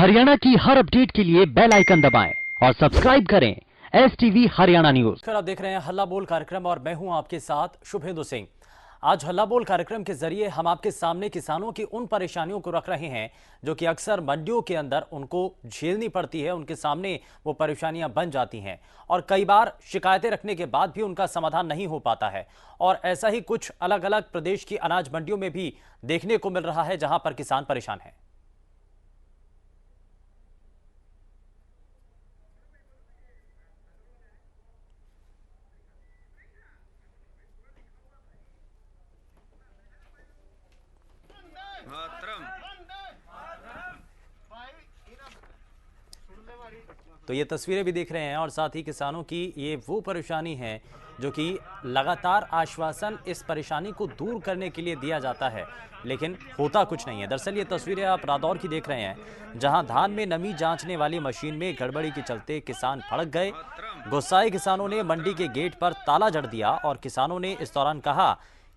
हरियाणा की हर अपडेट के लिए बेल आइकन दबाएं और सब्सक्राइब करें STV हरियाणा न्यूज। फिर आप देख रहे हैं हल्ला बोल कार्यक्रम और मैं हूं आपके साथ शुभेंदु सिंह। आज हल्ला बोल कार्यक्रम के जरिए हम आपके सामने किसानों की उन परेशानियों को रख रहे हैं जो कि अक्सर मंडियों के अंदर उनको झेलनी पड़ती है। उनके सामने वो परेशानियां बन जाती हैं और कई बार शिकायतें रखने के बाद भी उनका समाधान नहीं हो पाता है। और ऐसा ही कुछ अलग अलग प्रदेश की अनाज मंडियों में भी देखने को मिल रहा है जहां पर किसान परेशान हैं। तो ये तस्वीरें भी देख रहे हैं और साथ ही किसानों की ये वो परेशानी है जो कि लगातार आश्वासन इस परेशानी को दूर करने के लिए दिया जाता है लेकिन होता कुछ नहीं है। दरअसल ये तस्वीरें आप रादौर की देख रहे हैं जहां धान में नमी जांचने वाली मशीन में गड़बड़ी के चलते किसान भड़क गए। गुस्साए किसानों ने मंडी के गेट पर ताला जड़ दिया और किसानों ने इस दौरान कहा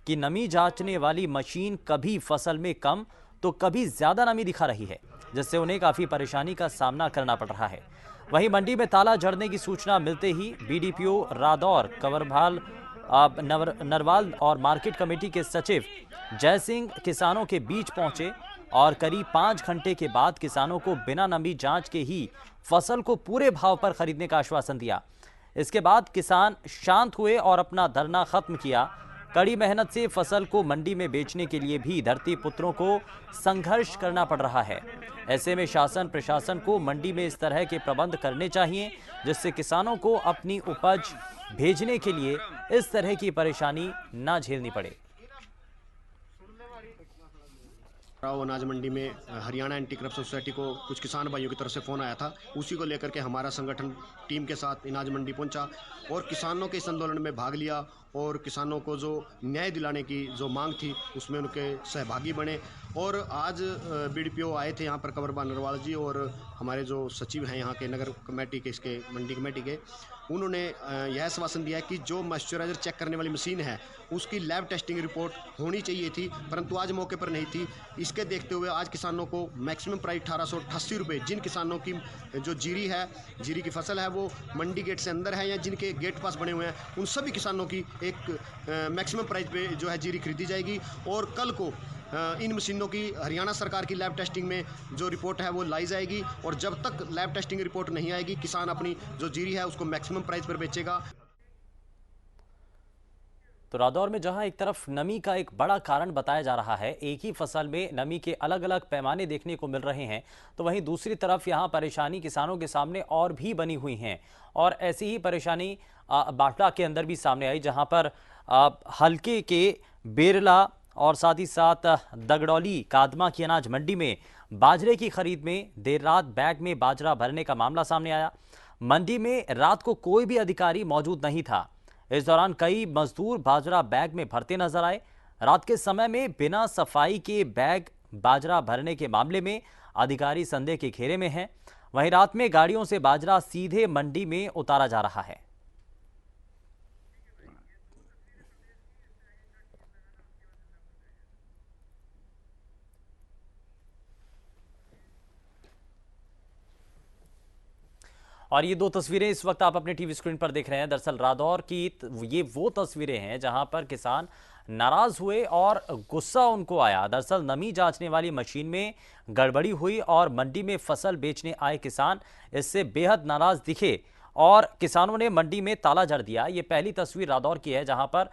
कि नमी जांचने वाली मशीन कभी फसल में कम तो कभी ज्यादा नमी दिखा रही है, जिससे उन्हें काफी परेशानी का सामना करना पड़ रहा है। वहीं मंडी में ताला जड़ने की सूचना मिलते ही BDPO रादौर कंवरभाल नरवाल और मार्केट कमेटी के सचिव जय सिंह किसानों के बीच पहुंचे और करीब 5 घंटे के बाद किसानों को बिना नमी जांच के ही फसल को पूरे भाव पर खरीदने का आश्वासन दिया। इसके बाद किसान शांत हुए और अपना धरना खत्म किया। कड़ी मेहनत से फसल को मंडी में बेचने के लिए भी धरती पुत्रों को संघर्ष करना पड़ रहा है। ऐसे में शासन प्रशासन को मंडी में इस तरह के प्रबंध करने चाहिए जिससे किसानों को अपनी उपज भेजने के लिए इस तरह की परेशानी ना झेलनी पड़े। अनाज मंडी में हरियाणा एंटी करप्शन सोसाइटी को कुछ किसान भाइयों की तरफ से फ़ोन आया था। उसी को लेकर के हमारा संगठन टीम के साथ अनाज मंडी पहुंचा और किसानों के इस आंदोलन में भाग लिया और किसानों को जो न्याय दिलाने की जो मांग थी उसमें उनके सहभागी बने। और आज BDPO आए थे यहाँ पर कंवरभाल नरवाल जी और हमारे जो सचिव हैं यहाँ के नगर कमेटी के इसके मंडी कमेटी के, उन्होंने यह आश्वासन दिया है कि जो मॉइस्चराइजर चेक करने वाली मशीन है उसकी लैब टेस्टिंग रिपोर्ट होनी चाहिए थी, परंतु आज मौके पर नहीं थी। इसके देखते हुए आज किसानों को मैक्सिमम प्राइस 1888 रुपये, जिन किसानों की जो जीरी की फसल है वो मंडी गेट से अंदर है या जिनके गेट पास बने हुए हैं, उन सभी किसानों की एक मैक्सिमम प्राइस पे जो है जीरी खरीदी जाएगी। और कल को इन मशीनों की हरियाणा सरकार की लैब टेस्टिंग में जो रिपोर्ट है वो लाई जाएगी और जब तक लैब टेस्टिंग रिपोर्ट नहीं आएगी किसान अपनी जो जीरी है उसको मैक्सिमम प्राइस पर बेचेगा। तो रादौर में जहां एक तरफ नमी का एक बड़ा कारण बताया जा रहा है, एक ही फसल में नमी के अलग अलग पैमाने देखने को मिल रहे हैं, तो वहीं दूसरी तरफ यहां परेशानी किसानों के सामने और भी बनी हुई हैं। और ऐसी ही परेशानी बाटला के अंदर भी सामने आई जहां पर हल्के के बेरला और साथ ही साथ दगड़ौली कादमा की अनाज मंडी में बाजरे की खरीद में देर रात बैग में बाजरा भरने का मामला सामने आया। मंडी में रात को कोई भी अधिकारी मौजूद नहीं था। इस दौरान कई मजदूर बाजरा बैग में भरते नजर आए। रात के समय में बिना सफाई के बैग बाजरा भरने के मामले में अधिकारी संदेह के घेरे में हैं। वहीं रात में गाड़ियों से बाजरा सीधे मंडी में उतारा जा रहा है। और ये दो तस्वीरें इस वक्त आप अपने टीवी स्क्रीन पर देख रहे हैं। दरअसल रादौर की ये वो तस्वीरें हैं जहां पर किसान नाराज हुए और गुस्सा उनको आया। दरअसल नमी जांचने वाली मशीन में गड़बड़ी हुई और मंडी में फसल बेचने आए किसान इससे बेहद नाराज दिखे और किसानों ने मंडी में ताला जड़ दिया। ये पहली तस्वीर रादौर की है जहां पर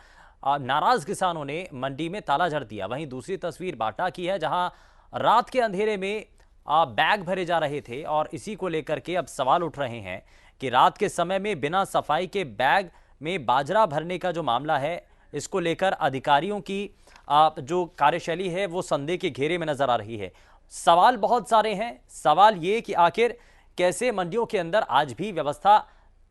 नाराज किसानों ने मंडी में ताला जड़ दिया। वहीं दूसरी तस्वीर बाटा की है जहां रात के अंधेरे में बैग भरे जा रहे थे और इसी को लेकर के अब सवाल उठ रहे हैं कि रात के समय में बिना सफाई के बैग में बाजरा भरने का जो मामला है, इसको लेकर अधिकारियों की जो कार्यशैली है वो संदेह के घेरे में नजर आ रही है। सवाल बहुत सारे हैं। सवाल ये कि आखिर कैसे मंडियों के अंदर आज भी व्यवस्था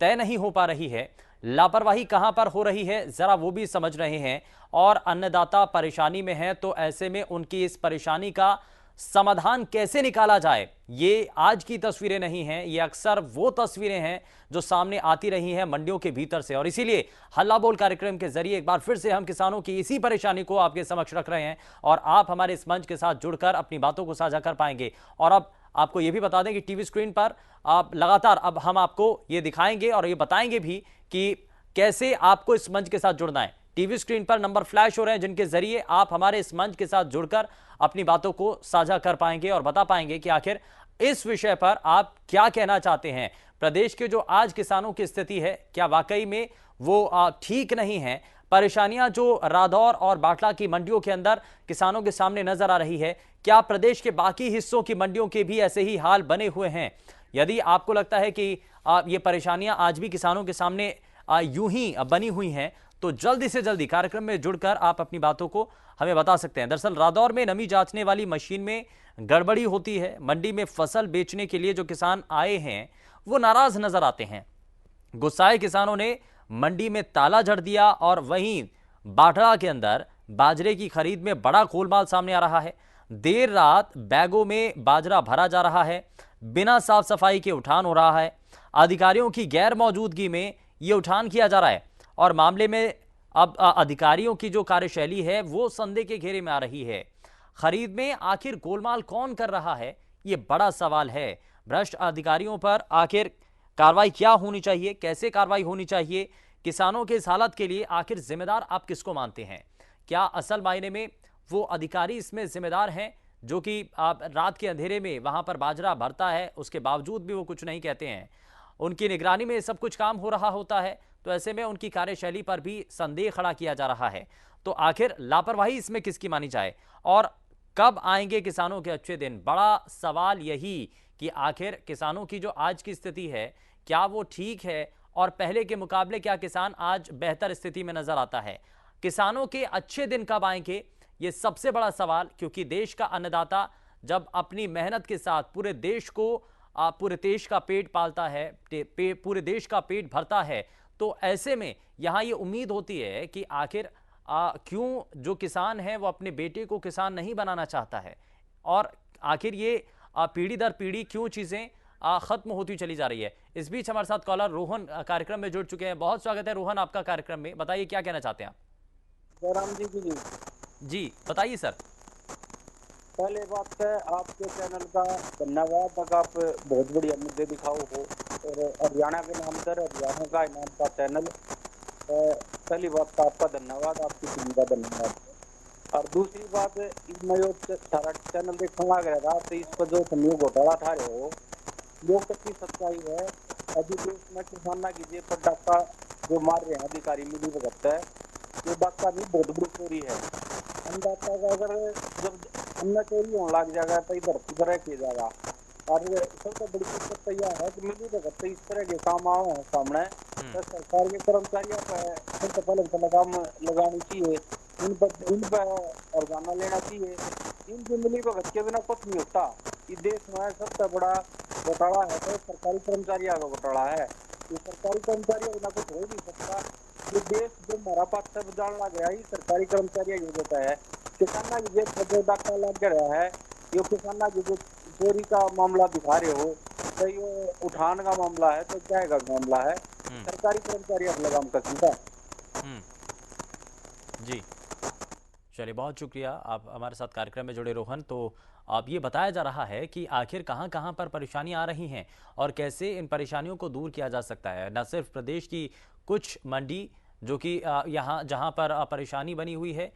तय नहीं हो पा रही है, लापरवाही कहां पर हो रही है, जरा वो भी समझ रहे हैं। और अन्नदाता परेशानी में है तो ऐसे में उनकी इस परेशानी का समाधान कैसे निकाला जाए, ये आज की तस्वीरें नहीं हैं, ये अक्सर वो तस्वीरें हैं जो सामने आती रही हैं मंडियों के भीतर से। और इसीलिए हल्ला बोल कार्यक्रम के जरिए एक बार फिर से हम किसानों की इसी परेशानी को आपके समक्ष रख रहे हैं और आप हमारे इस मंच के साथ जुड़कर अपनी बातों को साझा कर पाएंगे। और अब आपको यह भी बता दें कि टीवी स्क्रीन पर आप लगातार अब हम आपको ये दिखाएंगे और ये बताएंगे भी कि कैसे आपको इस मंच के साथ जुड़ना है। टीवी स्क्रीन पर नंबर फ्लैश हो रहे हैं जिनके जरिए आप हमारे इस मंच के साथ जुड़कर अपनी बातों को साझा कर पाएंगे और बता पाएंगे कि आखिर इस विषय पर आप क्या कहना चाहते हैं। प्रदेश के जो आज किसानों की स्थिति है, क्या वाकई में वो ठीक नहीं है? परेशानियां जो रादौर और बाटला की मंडियों के अंदर किसानों के सामने नजर आ रही है, क्या प्रदेश के बाकी हिस्सों की मंडियों के भी ऐसे ही हाल बने हुए हैं? यदि आपको लगता है कि ये परेशानियां आज भी किसानों के सामने यूं ही बनी हुई हैं, तो जल्दी से जल्दी कार्यक्रम में जुड़कर आप अपनी बातों को हमें बता सकते हैं। दरअसल रादौर में नमी जांचने वाली मशीन में गड़बड़ी होती है। मंडी में फसल बेचने के लिए जो किसान आए हैं वो नाराज नजर आते हैं। गुस्साए किसानों ने मंडी में ताला जड़ दिया और वहीं बाटला के अंदर बाजरे की खरीद में बड़ा गोलमाल सामने आ रहा है। देर रात बैगों में बाजरा भरा जा रहा है, बिना साफ सफाई के उठान हो रहा है। अधिकारियों की गैर मौजूदगी में यह उठान किया जा रहा है और मामले में अब अधिकारियों की जो कार्यशैली है वो संदेह के घेरे में आ रही है। खरीद में आखिर गोलमाल कौन कर रहा है, ये बड़ा सवाल है। भ्रष्ट अधिकारियों पर आखिर कार्रवाई क्या होनी चाहिए, कैसे कार्रवाई होनी चाहिए? किसानों के इस हालत के लिए आखिर जिम्मेदार आप किसको मानते हैं? क्या असल मायने में वो अधिकारी इसमें जिम्मेदार हैं जो कि रात के अंधेरे में वहां पर बाजरा भरता है, उसके बावजूद भी वो कुछ नहीं कहते हैं? उनकी निगरानी में सब कुछ काम हो रहा होता है, तो ऐसे में उनकी कार्यशैली पर भी संदेह खड़ा किया जा रहा है। तो आखिर लापरवाही इसमें किसकी मानी जाए और कब आएंगे किसानों के अच्छे दिन? बड़ा सवाल यही कि आखिर किसानों की जो आज की स्थिति है, क्या वो ठीक है और पहले के मुकाबले क्या किसान आज बेहतर स्थिति में नजर आता है? किसानों के अच्छे दिन कब आएंगे, ये सबसे बड़ा सवाल, क्योंकि देश का अन्नदाता जब अपनी मेहनत के साथ पूरे देश का पेट पालता है, पूरे देश का पेट भरता है, तो ऐसे में यहां ये उम्मीद होती है कि आखिर क्यों जो किसान है वो अपने बेटे को किसान नहीं बनाना चाहता है और आखिर ये पीढ़ी दर पीढ़ी क्यों चीजें खत्म होती चली जा रही है। इस बीच हमारे साथ कॉलर रोहन कार्यक्रम में जुड़ चुके हैं। बहुत स्वागत है रोहन आपका कार्यक्रम में। बताइए क्या कहना चाहते हैं आप? जयराम जी जी बताइए सर। पहले बात है, आपके चैनल का धन्यवाद तक आप बहुत बढ़िया मुद्दे दिखाओ हो और हरियाणा के नाम पर हरियाणा का इनाम का चैनल, पहली बात का आपका धन्यवाद, आपकी टीम का धन्यवाद। और दूसरी बात, मैं जो सारा चैनल देखने लग रहा था तो इस पर जो संयोग घोटाला था रहे हो, वो कितनी सच्चाई है? अभी देश में किसान ना कीजिए पर डाका जो मार रहे हैं अधिकारी मिली भगत है, ये डाका भी बहुत बड़ी चोरी है। अन्नदाता का अगर जब अन्न चोरी होने लग जाएगा तो इधर उधर किया जाएगा। और सबसे बड़ी दिक्कत तो यह है कि मिली भगत इस तरह के काम आए हैं सामने, तो सरकार के कर्मचारियों पर सबसे पहले तो लगाम लगानी चाहिए, इन पर अर्जाना लेना चाहिए। इनकी मिली भगत के बिना कुछ नहीं होता। इस देश में सबसे बड़ा घोटाला है तो सरकारी कर्मचारियों का घोटाला है। ये सरकारी कर्मचारियों बिना कुछ हो नहीं सकता। ये देश जो हमारा पास सब जानना गया ही सरकारी कर्मचारी की होता है। किसाना की जो डाका लग गया है, ये किसाना की जो चोरी का मामला दिखा रहे हो, तो ये उठान का मामला है, तो क्या का मामला है? सरकारी कर्मचारी अब लगाम कसीदा। जी चलिए, बहुत शुक्रिया आप हमारे साथ कार्यक्रम में जुड़े रोहन। तो अब ये बताया जा रहा है कि आखिर कहां कहां पर परेशानियां आ रही हैं और कैसे इन परेशानियों को दूर किया जा सकता है। न सिर्फ प्रदेश की कुछ मंडी जो कि यहाँ जहां पर परेशानी बनी हुई है,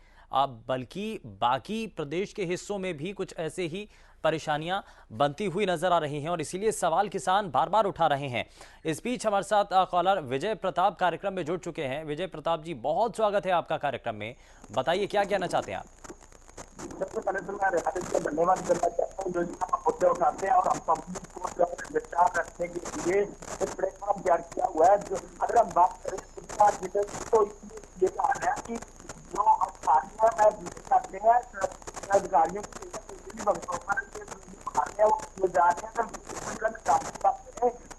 बल्कि बाकी प्रदेश के हिस्सों में भी कुछ ऐसे ही परेशानियां बनती हुई नजर आ रही हैं और इसीलिए सवाल किसान बार बार उठा रहे हैं। इस बीच हमारे साथ कॉलर विजय प्रताप कार्यक्रम में जुड़ चुके हैं। विजय प्रताप जी, बहुत स्वागत है आपका कार्यक्रम में। बताइए क्या कहना चाहते हैं आप? सबसे पहले तो मैं इसका धन्यवाद करना चाहता हूँ जो मुद्दे उठाते हैं और हम पब्लिक को विचार रखने के लिए एक प्लेटफॉर्म तैयार किया हुआ है। जो अगर हम बात करें तो ये कहा है कि जो अधिकारियों में करते हैं अधिकारियों वो जा रहे हैं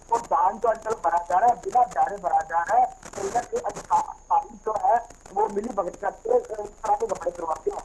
तो दान जो अंदर भरा जा रहा है, बिना दाने भरा जा रहा है, तो अधिकारी जो है वो मिली भगत करते हैं, इस तरह के कपड़े करवाते हैं।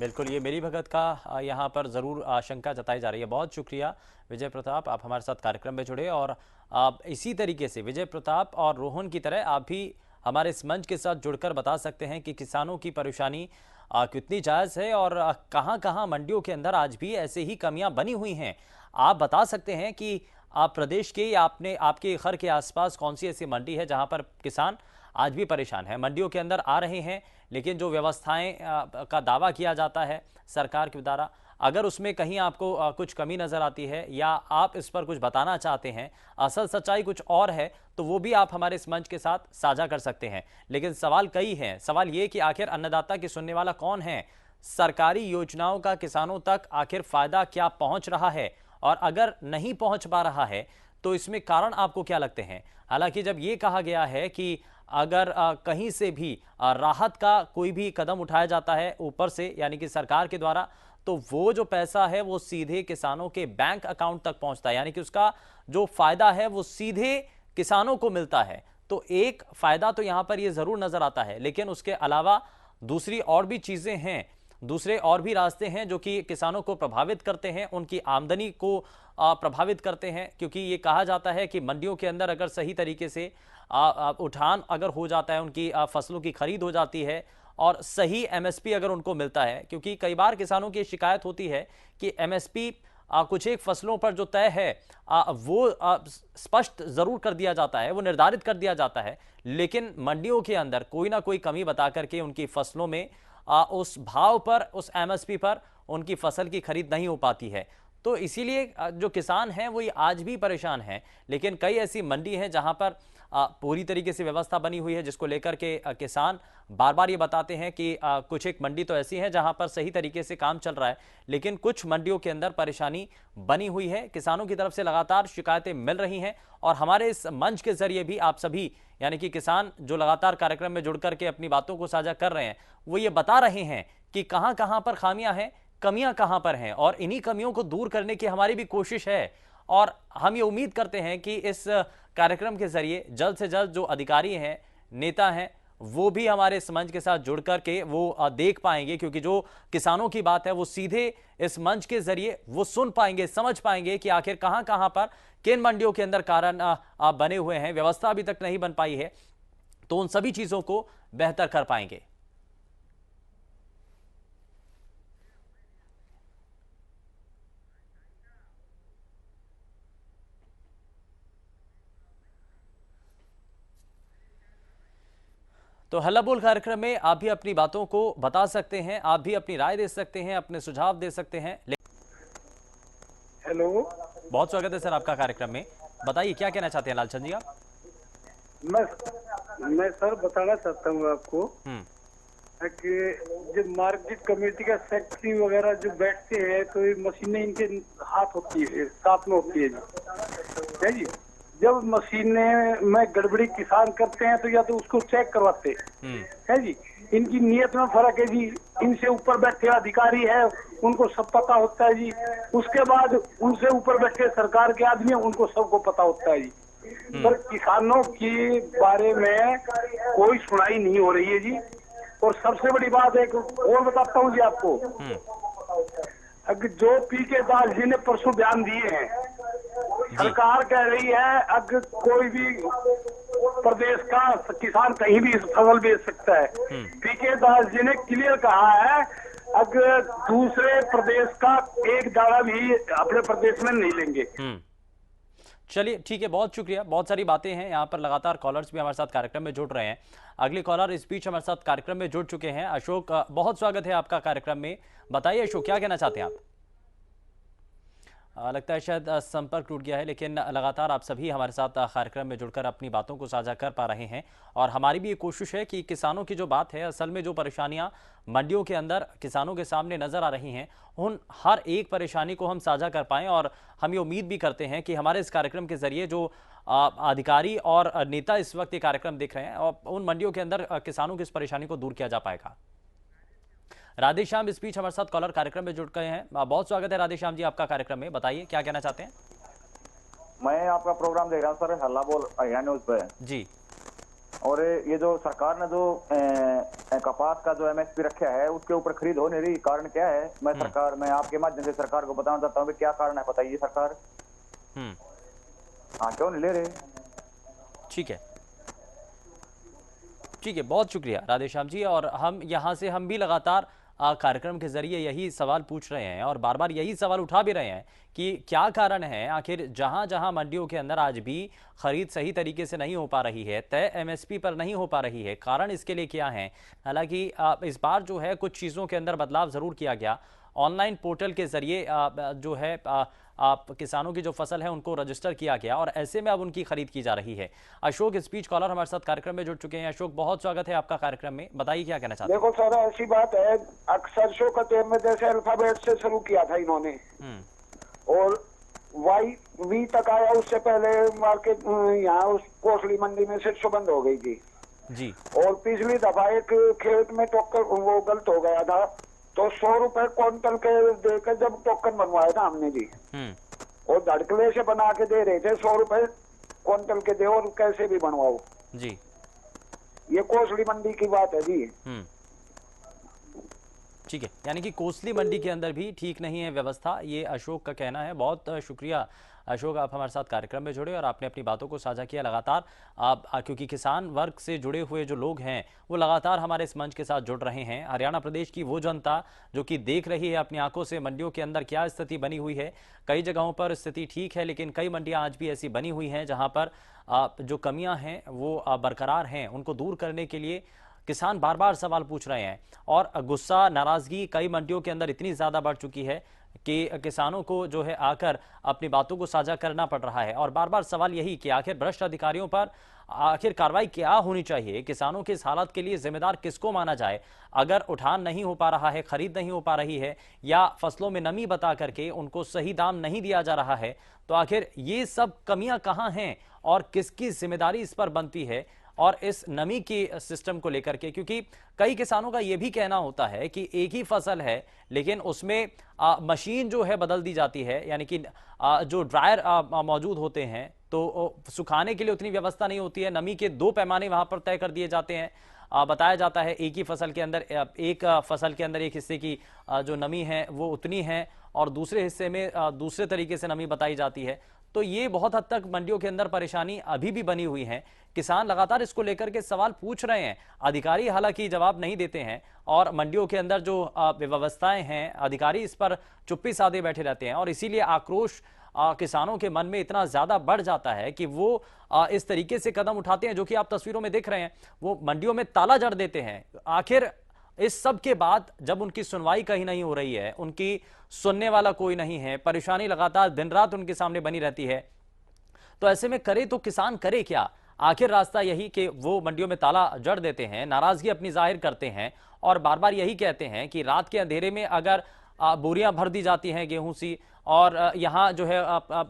बिल्कुल, ये ये मिलीभगत का यहाँ पर ज़रूर आशंका जताई जा रही है। बहुत शुक्रिया विजय प्रताप, आप हमारे साथ कार्यक्रम में जुड़े और आप इसी तरीके से विजय प्रताप और रोहन की तरह आप भी हमारे इस मंच के साथ जुड़कर बता सकते हैं कि किसानों की परेशानी कितनी जायज़ है और कहाँ कहाँ मंडियों के अंदर आज भी ऐसे ही कमियां बनी हुई हैं। आप बता सकते हैं कि आप प्रदेश के या आपके घर के आसपास कौन सी ऐसी मंडी है जहां पर किसान आज भी परेशान है, मंडियों के अंदर आ रहे हैं, लेकिन जो व्यवस्थाएं का दावा किया जाता है सरकार के द्वारा, अगर उसमें कहीं आपको कुछ कमी नज़र आती है या आप इस पर कुछ बताना चाहते हैं, असल सच्चाई कुछ और है, तो वो भी आप हमारे इस मंच के साथ साझा कर सकते हैं। लेकिन सवाल कई हैं। सवाल ये कि आखिर अन्नदाता की सुनने वाला कौन है? सरकारी योजनाओं का किसानों तक आखिर फायदा क्या पहुंच रहा है, और अगर नहीं पहुंच पा रहा है तो इसमें कारण आपको क्या लगते हैं? हालांकि जब ये कहा गया है कि अगर कहीं से भी राहत का कोई भी कदम उठाया जाता है ऊपर से, यानी कि सरकार के द्वारा, तो वो जो पैसा है वो सीधे किसानों के बैंक अकाउंट तक पहुंचता है, यानी कि उसका जो फायदा है वो सीधे किसानों को मिलता है। तो एक फायदा तो यहां पर ये जरूर नजर आता है, लेकिन उसके अलावा दूसरी और भी चीजें हैं, दूसरे और भी रास्ते हैं जो कि किसानों को प्रभावित करते हैं, उनकी आमदनी को प्रभावित करते हैं। क्योंकि ये कहा जाता है कि मंडियों के अंदर अगर सही तरीके से उठान अगर हो जाता है, उनकी फसलों की खरीद हो जाती है और सही एमएसपी अगर उनको मिलता है, क्योंकि कई बार किसानों की शिकायत होती है कि एमएसपी कुछ एक फसलों पर जो तय है वो स्पष्ट जरूर कर दिया जाता है, वो निर्धारित कर दिया जाता है, लेकिन मंडियों के अंदर कोई ना कोई कमी बता करके उनकी फसलों में उस भाव पर, उस एमएसपी पर उनकी फसल की खरीद नहीं हो पाती है। तो इसीलिए जो किसान हैं वो ये आज भी परेशान हैं। लेकिन कई ऐसी मंडी हैं जहां पर पूरी तरीके से व्यवस्था बनी हुई है, जिसको लेकर के किसान बार बार ये बताते हैं कि कुछ एक मंडी तो ऐसी है जहां पर सही तरीके से काम चल रहा है, लेकिन कुछ मंडियों के अंदर परेशानी बनी हुई है। किसानों की तरफ से लगातार शिकायतें मिल रही हैं और हमारे इस मंच के जरिए भी आप सभी, यानी कि किसान जो लगातार कार्यक्रम में जुड़ करके अपनी बातों को साझा कर रहे हैं, वो ये बता रहे हैं कि कहां कहां पर खामियां हैं, कमियां कहां पर हैं, और इन्हीं कमियों को दूर करने की हमारी भी कोशिश है। और हम ये उम्मीद करते हैं कि इस कार्यक्रम के जरिए जल्द से जल्द जो अधिकारी हैं, नेता हैं, वो भी हमारे इस मंच के साथ जुड़ करके वो देख पाएंगे, क्योंकि जो किसानों की बात है वो सीधे इस मंच के जरिए वो सुन पाएंगे, समझ पाएंगे कि आखिर कहां कहां पर किन मंडियों के अंदर कारण बने हुए हैं, व्यवस्था अभी तक नहीं बन पाई है, तो उन सभी चीजों को बेहतर कर पाएंगे। तो हल्ला बोल कार्यक्रम में आप भी अपनी बातों को बता सकते हैं, आप भी अपनी राय दे सकते हैं, अपने सुझाव दे सकते हैं। हेलो, बहुत स्वागत है सर आपका कार्यक्रम में। बताइए क्या कहना चाहते हैं लालचंद जी आप? मैं सर बताना चाहता हूँ आपको कि जो मार्केट कमेटी का सेक्रेटरी वगैरह जो बैठते हैं, तो ये मशीनें इनके हाथ होती है, साथ में होती है जी, है जी। जब मशीनें में गड़बड़ी किसान करते हैं तो या तो उसको चेक करवाते है जी। इनकी नीयत में फर्क है जी। इनसे ऊपर बैठे अधिकारी है, उनको सब पता होता है जी। उसके बाद उनसे ऊपर बैठे सरकार के आदमी, उनको सबको पता होता है जी। पर किसानों के बारे में कोई सुनाई नहीं हो रही है जी। और सबसे बड़ी बात एक और बताता हूँ जी आपको, अगर जो पीके दास जी ने परसों बयान दिए हैं, सरकार कह रही है अगर कोई भी प्रदेश का किसान कहीं भी फसल बेच सकता है। पीके दास जी ने क्लियर कहा है अगर दूसरे प्रदेश का एक दाना भी अपने प्रदेश में नहीं लेंगे। चलिए ठीक है, बहुत शुक्रिया। बहुत सारी बातें हैं यहाँ पर, लगातार कॉलर्स भी हमारे साथ कार्यक्रम में जुड़ रहे हैं। अगले कॉलर इस बीच हमारे साथ कार्यक्रम में जुड़ चुके हैं। अशोक, बहुत स्वागत है आपका कार्यक्रम में। बताइए अशोक, क्या कहना चाहते हैं आप? लगता है शायद संपर्क टूट गया है, लेकिन लगातार आप सभी हमारे साथ कार्यक्रम में जुड़कर अपनी बातों को साझा कर पा रहे हैं। और हमारी भी ये कोशिश है कि किसानों की जो बात है, असल में जो परेशानियां मंडियों के अंदर किसानों के सामने नजर आ रही हैं, उन हर एक परेशानी को हम साझा कर पाएं। और हम ये उम्मीद भी करते हैं कि हमारे इस कार्यक्रम के जरिए जो अधिकारी और नेता इस वक्त ये कार्यक्रम देख रहे हैं, और उन मंडियों के अंदर किसानों की इस परेशानी को दूर किया जा पाएगा। राधेश्याम इस बीच हमारे साथ कॉलर कार्यक्रम में जुड़ गए हैं। बहुत स्वागत है राधेश्याम जी आपका कार्यक्रम में। बताइए क्या कहना चाहते हैं? मैं आपका प्रोग्राम देख रहा हूँ सर, हल्ला बोल हरियाणा न्यूज पे जी। और ये जो सरकार ने जो कपास का जो एमएसपी रखा है उसके ऊपर खरीद हो नहीं रही, कारण क्या है? मैं आपके माध्यम से सरकार को बताना चाहता हूँ क्या कारण है, बताइए सरकार। हाँ, क्यों नहीं ले रहे? ठीक है, ठीक है, बहुत शुक्रिया राधेश्याम जी। और हम यहाँ से हम भी लगातार कार्यक्रम के जरिए यही सवाल पूछ रहे हैं और बार बार यही सवाल उठा भी रहे हैं कि क्या कारण है आखिर जहां जहां मंडियों के अंदर आज भी खरीद सही तरीके से नहीं हो पा रही है, तय एमएसपी पर नहीं हो पा रही है, कारण इसके लिए क्या है। हालांकि इस बार जो है कुछ चीज़ों के अंदर बदलाव ज़रूर किया गया। ऑनलाइन पोर्टल के जरिए जो है किसानों की जो फसल है उनको रजिस्टर किया गया और ऐसे में अब उनकी खरीद की जा रही है। अशोक स्पीच कॉलर हमारे साथ कार्यक्रम में जुड़ चुके हैं। अशोक, बहुत स्वागत है आपका कार्यक्रम में, बताइए क्या कहना चाहते हैं। देखो सर, ऐसी बात है, अक्सर शो का तेल में जैसे अल्फाबेट से शुरू किया था इन्होंने और वाई वी तक आया, उससे पहले मार्केट यहाँ उस कोसली मंडी में से बंद हो गई थी जी। और पिछली दफा एक खेत में टोकन वो गलत हो गया था, तो 100 रुपए क्विंटल के देकर जब टोकन बनवाया था हमने जी, और धड़कले से बना के दे रहे थे 100 रुपए क्विंटल के दे और कैसे भी बनवाओ जी। ये कोसली मंडी की बात है जी। ठीक है, यानी कि कोसली मंडी के अंदर भी ठीक नहीं है व्यवस्था, ये अशोक का कहना है। बहुत शुक्रिया अशोक, आप हमारे साथ कार्यक्रम में जुड़े और आपने अपनी बातों को साझा किया। लगातार आप क्योंकि किसान वर्ग से जुड़े हुए जो लोग हैं वो लगातार हमारे इस मंच के साथ जुड़ रहे हैं। हरियाणा प्रदेश की वो जनता जो कि देख रही है अपनी आंखों से मंडियों के अंदर क्या स्थिति बनी हुई है। कई जगहों पर स्थिति ठीक है, लेकिन कई मंडियां आज भी ऐसी बनी हुई हैं जहां पर जो कमियां हैं वो बरकरार हैं। उनको दूर करने के लिए किसान बार बार सवाल पूछ रहे हैं और गुस्सा, नाराजगी कई मंडियों के अंदर इतनी ज्यादा बढ़ चुकी है कि किसानों को जो है आकर अपनी बातों को साझा करना पड़ रहा है। और बार बार सवाल यही कि आखिर भ्रष्ट अधिकारियों पर आखिर कार्रवाई क्या होनी चाहिए, किसानों के इस हालात के लिए जिम्मेदार किसको माना जाए। अगर उठान नहीं हो पा रहा है, खरीद नहीं हो पा रही है या फसलों में नमी बता करके उनको सही दाम नहीं दिया जा रहा है, तो आखिर ये सब कमियां कहां हैं और किसकी जिम्मेदारी इस पर बनती है और इस नमी की सिस्टम को लेकर के। क्योंकि कई किसानों का यह भी कहना होता है कि एक ही फसल है लेकिन उसमें मशीन जो है बदल दी जाती है, यानी कि जो ड्रायर मौजूद होते हैं तो सुखाने के लिए उतनी व्यवस्था नहीं होती है। नमी के 2 पैमाने वहां पर तय कर दिए जाते हैं। बताया जाता है एक ही फसल के अंदर एक हिस्से की जो नमी है वो उतनी है और दूसरे हिस्से में दूसरे तरीके से नमी बताई जाती है। तो ये बहुत हद तक मंडियों के अंदर परेशानी अभी भी बनी हुई है। किसान लगातार इसको लेकर के सवाल पूछ रहे हैं, अधिकारी हालांकि जवाब नहीं देते हैं और मंडियों के अंदर जो व्यवस्थाएं हैं, अधिकारी इस पर चुप्पी साधे बैठे रहते हैं और इसीलिए आक्रोश किसानों के मन में इतना ज्यादा बढ़ जाता है कि वो इस तरीके से कदम उठाते हैं जो कि आप तस्वीरों में देख रहे हैं। वो मंडियों में ताला जड़ देते हैं। आखिर इस सब के बाद जब उनकी सुनवाई कहीं नहीं हो रही है, उनकी सुनने वाला कोई नहीं है, परेशानी लगातार दिन रात उनके सामने बनी रहती है, तो ऐसे में करे तो किसान करे क्या। आखिर रास्ता यही कि वो मंडियों में ताला जड़ देते हैं, नाराजगी अपनी जाहिर करते हैं और बार बार यही कहते हैं कि रात के अंधेरे में अगर बोरियां भर दी जाती हैं गेहूं सी और यहां जो है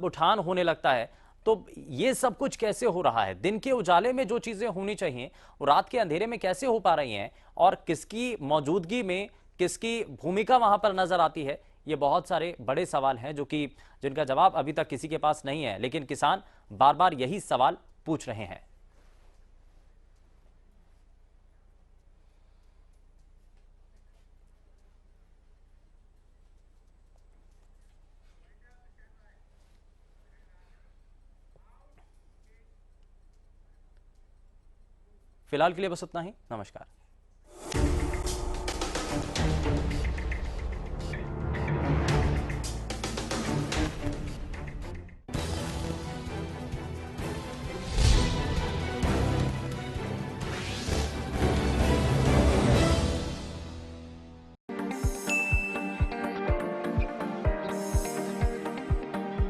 उठान होने लगता है, तो ये सब कुछ कैसे हो रहा है। दिन के उजाले में जो चीजें होनी चाहिए वो रात के अंधेरे में कैसे हो पा रही हैं और किसकी मौजूदगी में किसकी भूमिका वहां पर नजर आती है। ये बहुत सारे बड़े सवाल हैं जो कि जिनका जवाब अभी तक किसी के पास नहीं है, लेकिन किसान बार बार यही सवाल पूछ रहे हैं। फिलहाल के लिए बस उतना ही। नमस्कार।